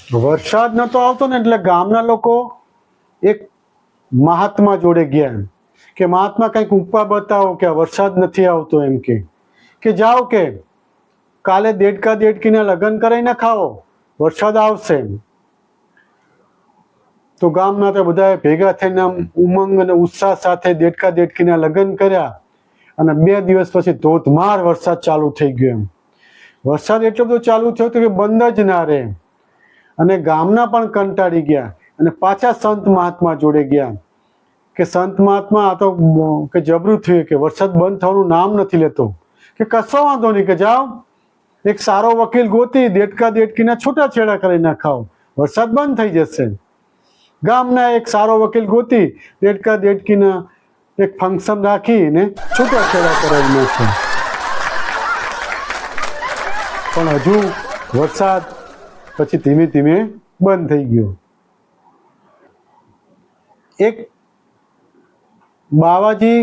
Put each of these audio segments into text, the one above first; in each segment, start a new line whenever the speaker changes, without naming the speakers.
વરસાદ નતો આવતો ને એટલે ગામના લોકો એક મહાત્મા જોડે ગયા કે મહાત્મા કંઈક ઉપાય બતાવો કે વરસાદ નથી આવતો. એમ કે જાઓ કે કાલે દેડકા દેડકીના લગ્ન કરાવીને ખાઓ, વરસાદ આવશે. તો ગામના તો બધા ભેગા થઈને ઉમંગ અને ઉત્સાહ સાથે દેડકા દેડકીના લગ્ન કર્યા અને 2 દિવસ પછી ધોધમાર વરસાદ ચાલુ થઈ ગયો. એમ વરસાદ એટલો બધો ચાલુ થયો કે બંધ જ ના રહે અને ગામના પણ કંટાળી ગયા અને પાછા સંત મહાત્મા જોડે ગયા કે સંત મહાત્મા આ તો કે જબરું થયું કે વરસાદ બંધ થવાનું નામ નથી લેતો. કે કશો વાંધો નહીં, કે જાઓ એક સારો વકીલ ગોતી દેડકા દેડકીના છૂટાછેડા કરી નાખાઓ, વરસાદ બંધ થઈ જશે. ગામના એક સારો વકીલ ગોતી દેડકા દેડકીના એક ફંક્શન રાખીને છૂટાછેડા કરાવી નાખે. પણ હજુ વરસાદ પછી ધીમે ધીમે બંધ થઈ ગયો. એક બાવાજી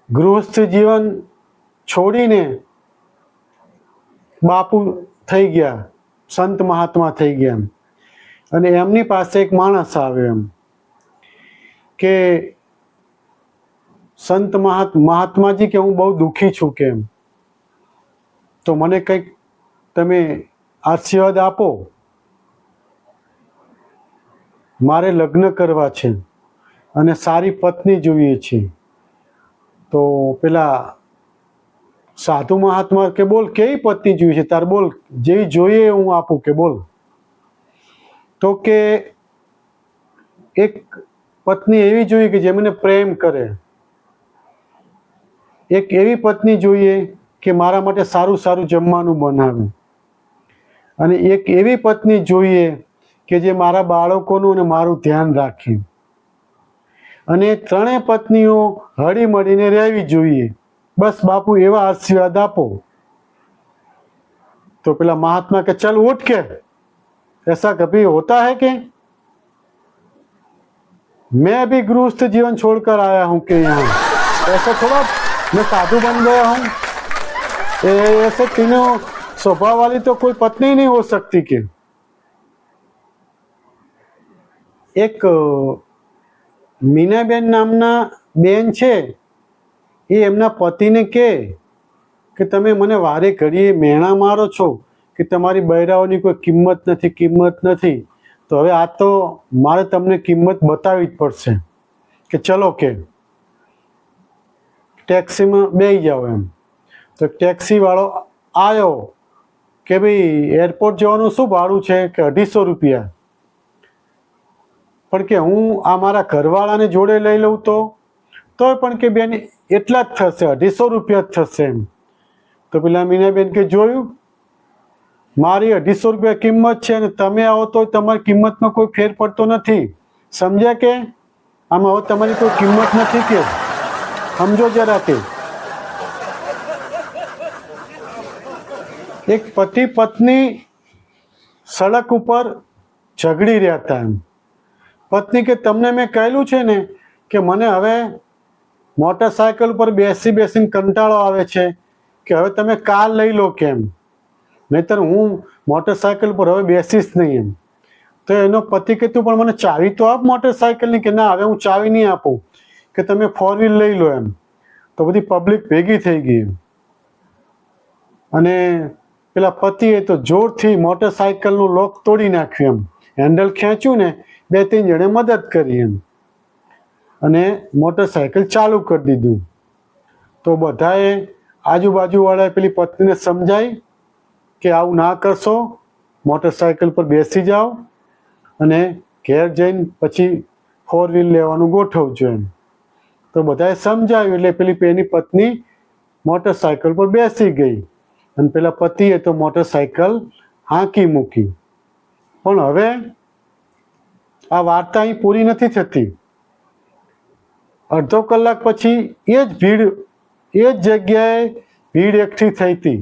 ગૃહસ્થ જીવન છોડીને બાપુ થઈ ગયા, સંત મહાત્મા થઈ ગયા. અને એમની પાસે એક માણસ આવ્યો એમ કે સંત મહાત્માજી કે હું બહુ દુઃખી છું, કેમ તો મને કંઈક તમે આશીર્વાદ આપો, મારે લગ્ન કરવા છે અને સારી પત્ની જોઈએ છે. તો પેલા સાધુ મહાત્મા કે બોલ કેવી પત્ની જોઈએ છે તાર, બોલ જેવી જોઈએ હું આપું, કે બોલ. તો કે એક પત્ની એવી જોઈએ કે જે મને પ્રેમ કરે, એક એવી પત્ની જોઈએ કે મારા માટે સારું સારું જમવાનું બનાવે, અને એક એવી પત્ની જોઈએ કે જે મારા બાળકોનું અને મારું ધ્યાન રાખે, અને 3 પત્નીઓ હળી મળીને રહેવી જોઈએ. બસ બાપુ એવા આશીર્વાદ આપો. તો પેલા મહાત્મા કે ચલ ઉઠ, કે ऐसा कभी होता है कि मैं अभी गृहस्थ जीवन छोड़कर आया हूं कि यहाँ ऐसा थोड़ा मैं साधु बन गया हूं. ऐसे तीनों स्वभाव वाली तो कोई पत्नी नहीं हो सकती. कि एक મીનાબેન નામના બેન છે, એ એમના પતિને કે તમે મને વારે ઘડીએ મેણા મારો છો કે તમારી બૈરાઓની કોઈ કિંમત નથી. તો હવે આ તો મારે તમને કિંમત બતાવવી જ પડશે. કે ચલો કે ટેક્સીમાં બેસી જાઓ એમ. તો ટેક્સીવાળો આવ્યો કે ભાઈ એરપોર્ટ જવાનું શું ભાડું છે, કે 250 રૂપિયા. પણ કે હું આ મારા ઘરવાળાને જોડે લઈ લઉં તોય પણ કે બેન એટલા જ થશે, 250 રૂપિયા જ થશે એમ. તો પેલા મીનાબેન કે જોયું, મારી 250 રૂપિયા કિંમત છે અને તમે આવો તો તમારી કિંમતમાં કોઈ ફેર પડતો નથી. સમજ્યા કે આમાં હવે તમારી કોઈ કિંમત નથી, કે સમજો જરા. કે એક પતિ પત્ની સડક ઉપર ઝઘડી રહ્યા હતા એમ. પત્ની કે તમને મેં કહેલું છે ને કે મને હવે મોટરસાયકલ ઉપર બેસીને કંટાળો આવે છે, કે હવે તમે કાર લઈ લો, કેમ નહીંતર હું મોટરસાયકલ પર હવે બેસીશ નહીં એમ. તો એનો પતિ કે તું પણ મને ચાવી તો આપ મોટરસાયકલની. કે ના, હવે હું ચાવી નહીં આપું, કે તમે 4 વ્હીલ લઈ લો એમ. તો બધી પબ્લિક ભેગી થઈ ગઈ અને પેલા પતિએ તો જોરથી મોટરસાયકલનું લોક તોડી નાખ્યું એમ. હેન્ડલ ખેંચ્યું ને 2-3 જણે મદદ કરી એમ, અને મોટરસાયકલ ચાલુ કરી દીધું. તો બધાએ આજુબાજુવાળાએ પેલી પત્નીને સમજાવી કે આવું ના કરશો, મોટરસાયકલ પર બેસી જાઓ અને ઘેર જઈને પછી 4 વ્હીલ લેવાનું ગોઠવજો એમ. તો બધાએ સમજાવ્યું એટલે પેલી એની પત્ની મોટરસાયકલ પર બેસી ગઈ અને પેલા પતિએ તો મોટરસાયકલ હાંકી મૂકી. પણ હવે આ વાર્તા અહીં પૂરી નથી થતી. અડધો કલાક પછી એ જ જગ્યાએ ભીડ એકઠી થઈ હતી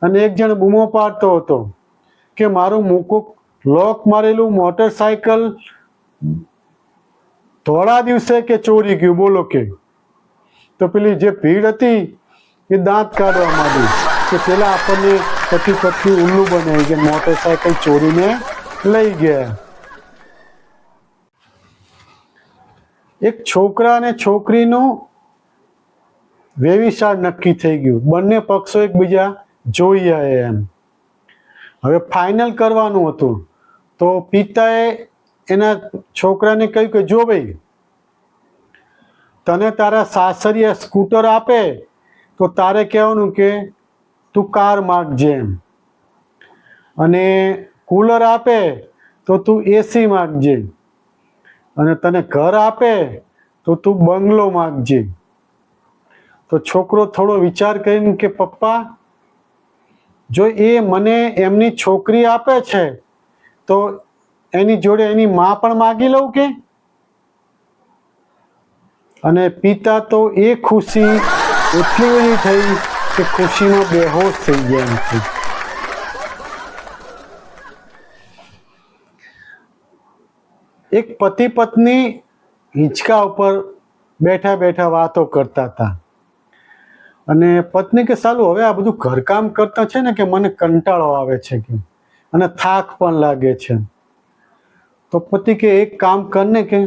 અને એક જણ બૂમો પાડતો હતો કે મારું લોક મારેલું મોટરસાયકલ થોડા દિવસે કે ચોરી ગયું, બોલો કે. તો પેલી જે ભીડ હતી એ દાંત કાઢવા માંડી કે પેલા આપણને પતિ પત્ની ઉલ્લુ બનાવી કે મોટરસાયકલ ચોરીને લઈ ગયા. એક છોકરા અને છોકરીનું વેવિશાળ નક્કી થઈ ગયું. બંને પક્ષો એકબીજા જોઈ આવ્યા એમ. હવે ફાઇનલ કરવાનું હતું. તો પિતાએ એના છોકરાને કહ્યું કે જો ભાઈ, તને તારા સાસરિયા સ્કૂટર આપે તો તારે કહેવાનું કે તું કાર માગજે એમ, અને કુલર આપે તો તું એસી માગજે, અને તને ઘર આપે તો તું બંગલો માગજે. તો છોકરો થોડો વિચાર કરીને કે પપ્પા, જો એ મને એમની છોકરી આપે છે તો એની જોડે એની માં પણ માગી લઉં કે? અને પિતા તો એ ખુશી એટલી બધી થઈ કે ખુશીમાં બેહોશ થઈ ગયા એમ થઈ. એક પતિ પત્ની હિંચકા ઉપર બેઠા બેઠા વાતો કરતા હતા. અને પત્ની કે સાલું હવે આ બધું ઘરકામ કરતા છે ને કે મને કંટાળો આવે છે કે, અને થાક પણ લાગે છે. તો પતિ કે એક કામ કરને કે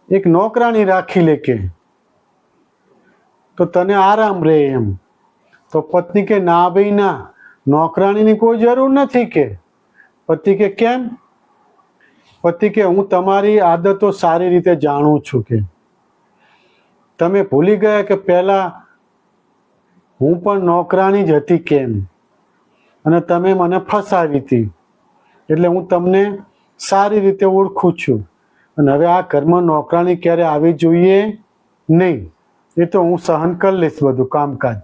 એક નોકરાણી રાખી લે કે, તો તને આરામ રહે એમ. તો પત્ની કે ના ભાઈ ના, નોકરાણીની કોઈ જરૂર નથી કે. પતિ કે કેમ? પતિ કે હું તમારી આદતો સારી રીતે જાણું છું કે તમે ભૂલી ગયા કે પહેલા હું પણ નોકરાણી જ હતી કેમ, અને તમે મને ફસાવી હતી, એટલે હું તમને સારી રીતે ઓળખું છું. અને હવે આ ઘરમાં નોકરાણી ક્યારે આવી જોઈએ નહીં. એ તો હું સહન કરી લઈશ બધું કામકાજ.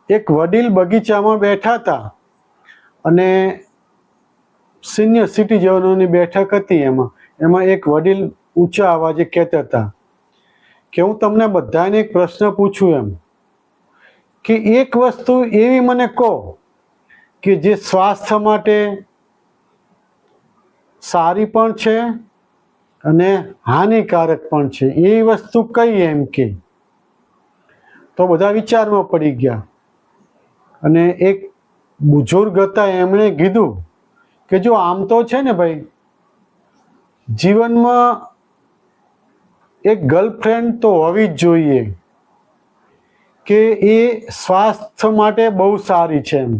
એક વડીલ બગીચામાં બેઠા હતા, અને સિનિયર સિટીઝનોની બેઠક હતી. એમાં એક વડીલ ઊંચા અવાજે કહેતા હતા કે હું તમને બધાને એક પ્રશ્ન પૂછું એમ, કે એક વસ્તુ એવી મને કહો કે જે સ્વાસ્થ્ય માટે સારી પણ છે અને હાનિકારક પણ છે, એ વસ્તુ કઈ એમ કે. તો બધા વિચારમાં પડી ગયા. અને એક બુઝુર્ગ હતા, એમણે કીધું કે જો આમ તો છે ને ભાઈ, જીવનમાં એક ગર્લફ્રેન્ડ તો હોવી જ જોઈએ, કે એ સ્વાસ્થ્ય માટે બહુ સારી છે એમ.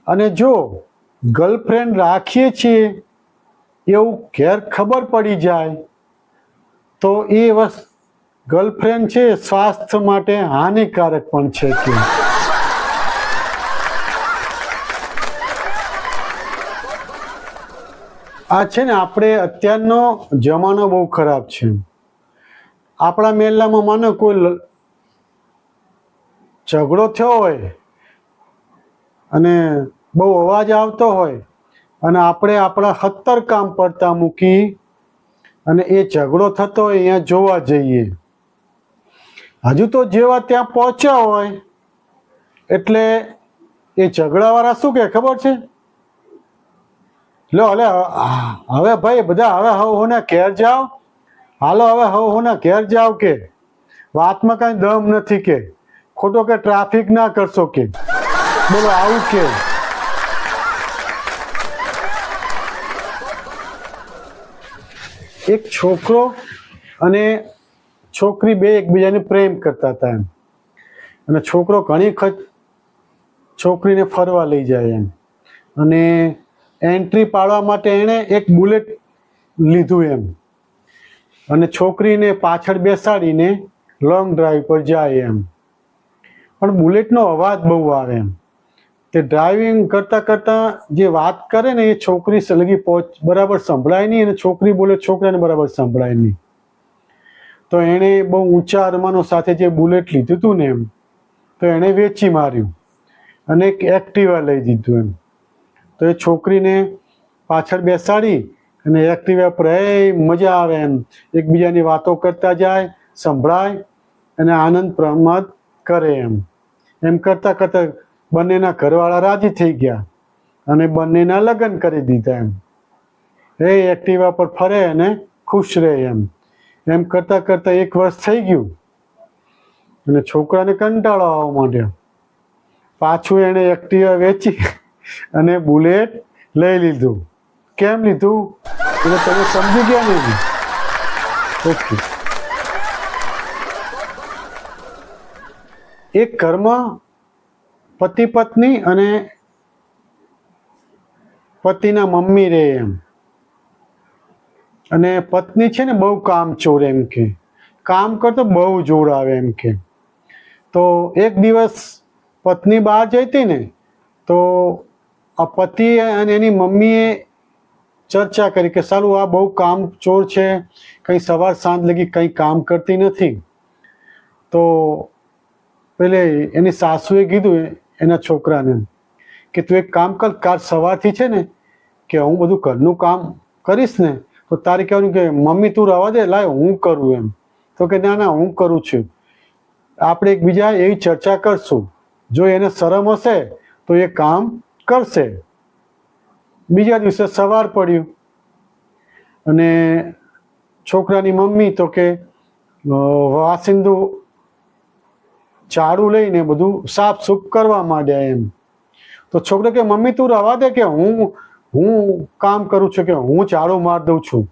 અને જો ગર્લફ્રેન્ડ રાખીએ છીએ એવું ઘેર ખબર પડી જાય તો એ ગર્લફ્રેન્ડ છે સ્વાસ્થ્ય માટે હાનિકારક પણ છે કે. આ છે ને, આપણે અત્યારનો જમાનો બહુ ખરાબ છે. આપણા મહેલામાં માનો કોઈ ઝઘડો થયો હોય અને બહુ અવાજ આવતો હોય, અને આપણે આપણા 70 કામ પડતા મૂકી અને એ ઝઘડો થતો હોય અહીંયા જોવા જઈએ. હજુ તો જેવા ત્યાં પહોંચ્યા હોય એટલે એ ઝઘડાવાળા શું કહે ખબર છે? લો હવે ભાઈ બધા હવે હોના ઘેર જાઓ, હાલો હવે હોના ઘેર જાઓ કે. વાતમાં કાંઈ દમ નથી કે, ખોટો કે ટ્રાફિક ના કરશો કે. બોલો આવું કે. એક છોકરો અને છોકરી બે એકબીજાને પ્રેમ કરતા હતા એમ. અને છોકરો ઘણી વખત છોકરીને ફરવા લઈ જાય એમ, અને એન્ટ્રી પાડવા માટે એણે એક બુલેટ લીધું એમ, અને છોકરીને પાછળ બેસાડીને લોંગ ડ્રાઈવ પર જાય એમ. પણ બુલેટનો અવાજ બહુ આવે એમ. તે ડ્રાઇવિંગ કરતાં કરતાં જે વાત કરે ને એ છોકરી લગી બરાબર સંભળાય નહીં, અને છોકરી બોલે છોકરાને બરાબર સંભળાય નહીં. તો એણે બહુ ઊંચા અરમાનો સાથે જે બુલેટ લીધું હતું ને એમ, તો એણે વેચી માર્યું અને એક એક્ટિવા લઈ દીધું એમ. તો એ છોકરીને પાછળ બેસાડી અને એક્ટિવા પર મજા આવે એમ, એકબીજાની વાતો કરતા જાય, સંભળાય અને આનંદ પ્રમોદ કરે એમ. એમ કરતાં કરતાં બંનેના ઘરવાળા રાજી થઈ ગયા અને બંનેના લગ્ન કરી દીધા એમ. એ એક્ટિવા પર ફરે અને ખુશ રહે એમ. એમ કરતાં કરતાં 1 વર્ષ થઈ ગયું અને છોકરાને કંટાળો આવવા માંડ્યો. પાછું એણે એક્ટિવા વેચી અને બુલેટ લઈ લીધું. કેમ લીધું એટલે તમે સમજી ગયા ને? ઓકે. એક ઘરમાં પતિ પત્ની અને પતિના મમ્મી રહે એમ. અને પત્ની છે ને બહુ કામચોર એમ કે, કામ કરતો બહુ જોર આવે એમ કે. તો એક દિવસ પત્ની બહાર જઈ હતી ને, તો આ પતિ અને એની મમ્મીએ ચર્ચા કરી કે સારું આ બહુ કામચોર છે, કંઈ સવાર સાંજ લગી કંઈ કામ કરતી નથી. તો પેલે એની સાસુએ કીધું એના છોકરાને કે તું એક કામ કર, કાલ સવારથી છે ને કે હું બધું ઘરનું કામ કરીશ ને તો તારે કહેવાનું કે મમ્મી તું રવા દે, લાય હું કરું એમ. તો કે ના ના હું કરું છું. આપણે એકબીજા એવી ચર્ચા કરશું, જો એને શરમ હશે તો એ કામ કરશે. બીજા દિવસે સવાર પડ્યું અને છોકરાની મમ્મી તો કે વાસિંદુ ઝાડુ લઈને બધું સાફ સૂફ કરવા માંડ્યા એમ. તો છોકરો કે મમ્મી તું રવા દે કે હું કામ કરું છું, કે હું ઝાડુ માર દઉં છું.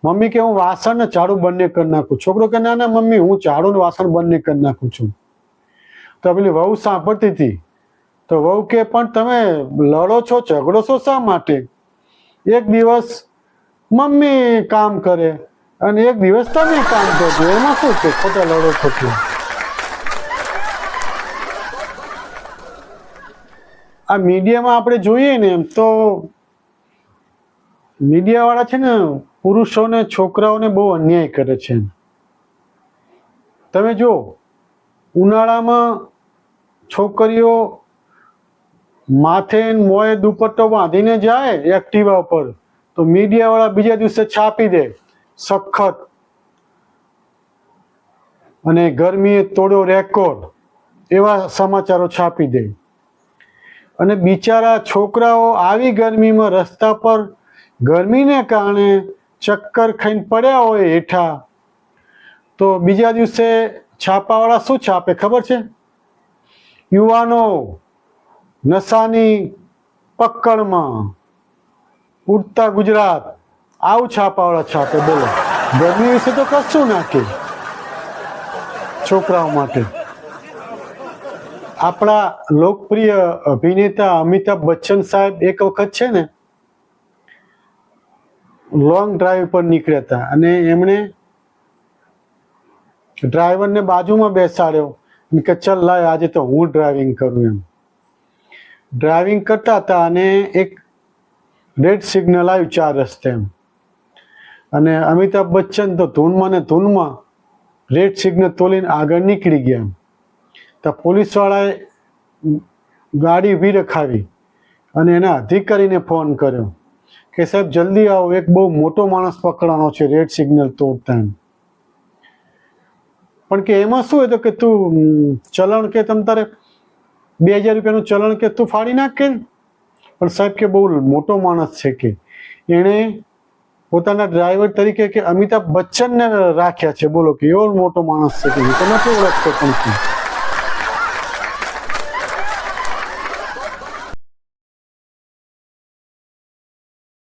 મમ્મી કે હું વાસણ ને ઝાડુ બંને કરી નાખું. છોકરો કે ના ના મમ્મી હું ઝાડુ ને વાસણ બંને કરી નાખું છું. તો પેલી વહુ સાંભળતી હતી. તો વહુ કે પણ તમે લડો છો, ઝઘડો છો શા માટે? એક દિવસ મમ્મી કામ કરે અને એક દિવસ તમે કામ કરજો, એમાં શું છે, ખોટા લડો છો? આ મીડિયામાં આપણે જોઈએ ને એમ તો મીડિયાવાળા છે ને પુરુષોને છોકરાઓને બહુ અન્યાય કરે છે. તમે જો ઉનાળામાં છોકરીઓ માથે મોએ દુપટ્ટો બાંધીને જાય એક્ટિવા ઉપર, તો મીડિયાવાળા બીજા દિવસે છાપી દે સખત, અને ગરમીએ તોડ્યો રેકોર્ડ, એવા સમાચારો છાપી દે. અને બિચારા છોકરાઓ આવી ગરમીમાં રસ્તા પર ગરમીને કારણે ચક્કર ખાઈને પડ્યા હોય હેઠા, તો બીજા દિવસે છાપાવાળા શું છાપે ખબર છે? યુવાનો નશાની પકડમાં, ઉડતા ગુજરાત, આવું છાપાવાળા છાપે. બોલો, ગરમી વિશે તો કશું નાખે છોકરાઓ માટે. આપણા લોકપ્રિય અભિનેતા અમિતાભ બચ્ચન સાહેબ એક વખત છે ને લોંગ ડ્રાઈવ પર નીકળ્યા હતા અને એમણે ડ્રાઈવરને બાજુમાં બેસાડ્યો કે ચલ લાય આજે તો હું ડ્રાઇવિંગ કરું એમ. ડ્રાઇવિંગ કરતા હતા અને એક રેડ સિગ્નલ આવ્યું 4 રસ્તે એમ, અને અમિતાભ બચ્ચન તો ધૂનમાં ને ધૂનમાં રેડ સિગ્નલ તોલીને આગળ નીકળી ગયા એમ. તો પોલીસવાળાએ ગાડી ઊભી રખાવી અને એના અધિકારીને ફોન કર્યો કે સાહેબ જલ્દી આવો, એક બહુ મોટો માણસ પકડવાનો છે રેડ સિગ્નલ તોડતા એમ. પણ કે એમાં શું હતું કે તું ચલણ કે તમ તારે 2000 રૂપિયાનું ચલણ કે તું ફાડી નાખ કે. પણ સાહેબ કે બહુ મોટો માણસ છે કે એણે પોતાના ડ્રાઈવર તરીકે કે અમિતાભ બચ્ચનને રાખ્યા છે. બોલો કે એવો મોટો માણસ છે કે તમે નથી ઓળખતો પણ.